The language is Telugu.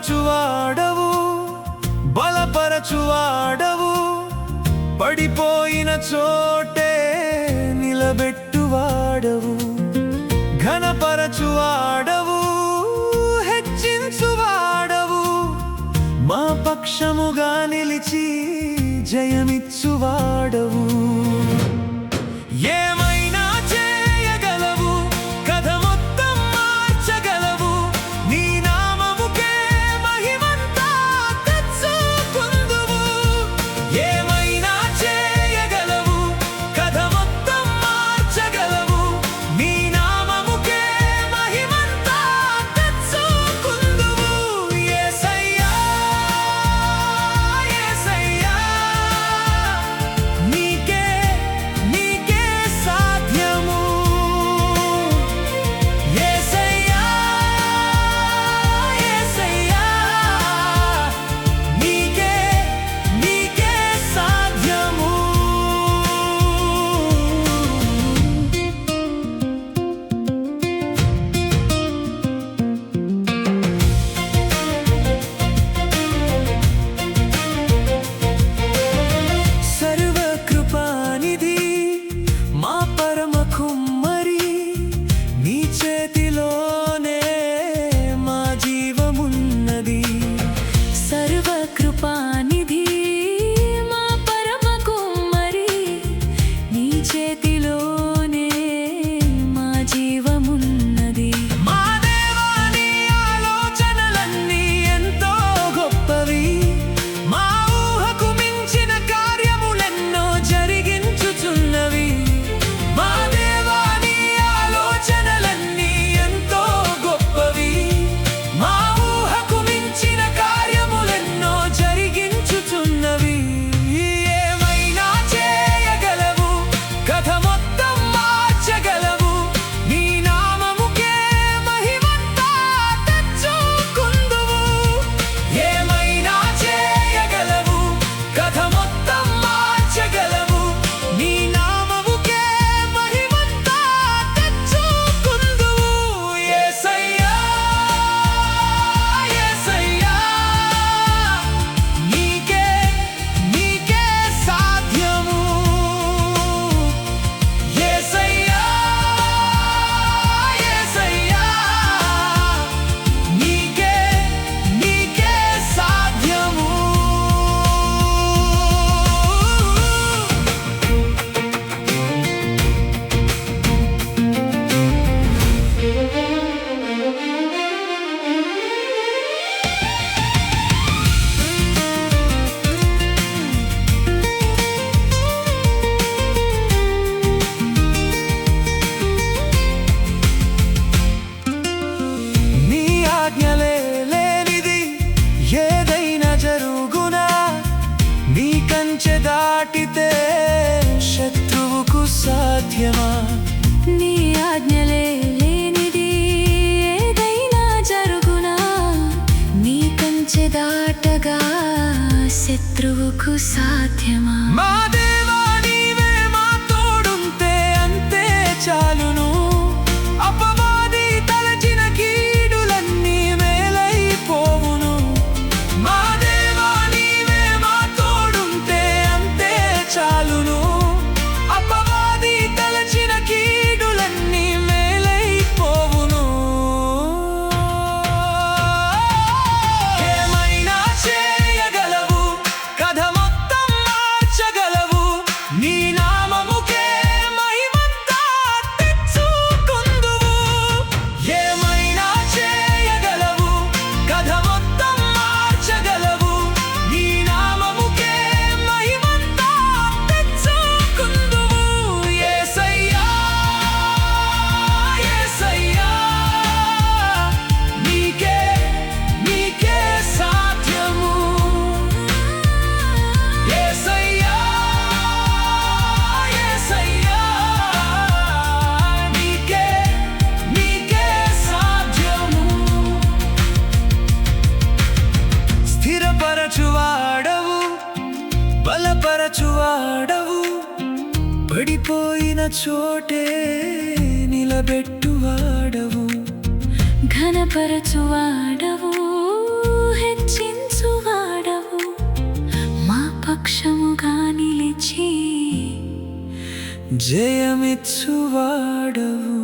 స్థిరపరచువాడవు, బలపరచువాడవు, పడిపోయిన చోటే నిలబెట్టువాడవు, ఘనపరచువాడవు, హెచ్చించువాడవు, మా పక్షముగా నిలిచి జయమిచ్చువాడవు. ఏమైనా చేయగలవు, కథ మొత్తం మార్చగలవు, నీ నామముకే మహిమంతా తెచ్చుకుందువు. ఏమైనా చేయగలవు, కథ మొత్తం మార్చగలవు, నీ నామముకే మహిమంతా తెచ్చుకుందువు. యేసయ్యా, యేసయ్యా, నీకే నీకే సాధ్యము. యేసయ్యా, యేసయ్యా, నీకే నీకే సాధ్యము. సర్వకృపానిధి మా పరమ కుమ్మరి, నీ చేతిలోనే మా జీవమున్నది. సర్వకృపానిధి మా పరమ కుమ్మరి, నీ చేతిలోనే మా జీవమున్నది. మా దేవా, నీ ఆలోచనలన్నీ ఎంతో గొప్పవి, మా ఊహకు మించిన కార్యములెన్నో జరిగించుచున్నవి. మా దేవా, నీ ఆలోచనలన్నీ ఎంతో గొప్పవి, మా ఊహకు మించిన కార్యములెన్నో జరిగించుచున్నవి. ఏమైనా చేయగలవు, కథ మొత్తం మార్చగలవు, నీ నామముకే మహిమంతా తెచ్చుకుందువు. ఏమైనా చేయగలవు, కథ మొత్తం మార్చగలవు, నీ నామముకే మహిమంతా తెచ్చుకుందువు. యేసయ్యా, యేసయ్యా, నీకే నీకే సాధ్యము. యేసయ్యా, యేసయ్యా, నీకే నీకే సాధ్యము. నీ ఆజ్ఞలే లేనిది ఏదైనా జరుగునా, నీ కంచె దాటితే శత్రువుకు సాధ్యమా. నీ ఆజ్ఞలే లేనిది ఏదైనా జరుగునా, నీ కంచె దాటగా శత్రువుకు సాధ్యమా. మా దేవా, నీవే మా తోడుంటే అంతే చాలును, అపవాది తలచిన కీడులన్నీ మేలైపోవును. మా దేవా, నీవే మా తోడుంటే అంతే చాలును, అపవాది తలచిన కీడులన్నీ మేలైపోవును. ఏమైనా చేయగలవు, కథ మొత్తం మార్చగలవు, నీ నామముకే మహిమంతా తెచ్చుకుందువు. ఏమైనా చేయగలవు, కథ మొత్తం మార్చగలవు, నీ నామముకే మహిమంతా తెచ్చుకుందువు. యేసయ్యా, యేసయ్యా, నీకే నీకే సాధ్యము. యేసయ్యా, యేసయ్యా, నీకే నీకే సాధ్యము. స్థిరపరచువాడవు, బలపరచువాడవు, పడిపోయిన చోటే నిలబెట్టువాడవు, ఘనపరచువాడవు, హెచ్చించువాడవు మా పక్షముగా నిలిచి జయమిచ్చువాడవు